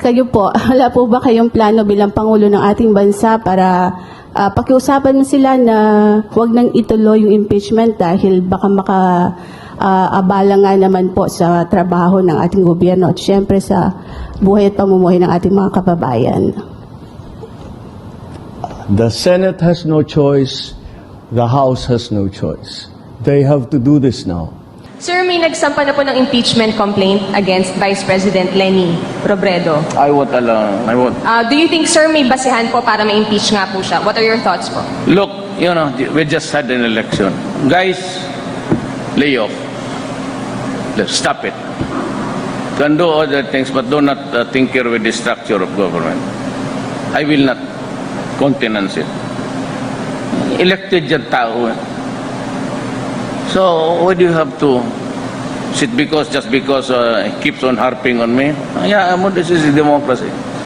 kayo po, wala po ba kayong plano bilang Pangulo ng ating bansa para pakiusapan mo sila na huwag nang ituloy yung impeachment dahil baka abala nga naman po sa trabaho ng ating gobyerno at syempre sa buhay at pamumuhay ng ating mga kababayan? The Senate has no choice. The House has no choice. They have to do this now. Sir, may nagsampa na po ng impeachment complaint against Vice President Leni Robredo. I won't allow. I won't. Do you think, sir, may basihan po para ma-impeach nga po siya? What are your thoughts po? Look, we just had an election. Guys, lay off. Let's stop it. Can do other things, but do not tinker with the structure of government. I will not countenance it. Elected yung tao. So, why do you have to sit just because he keeps on harping on me? Yeah, this is democracy.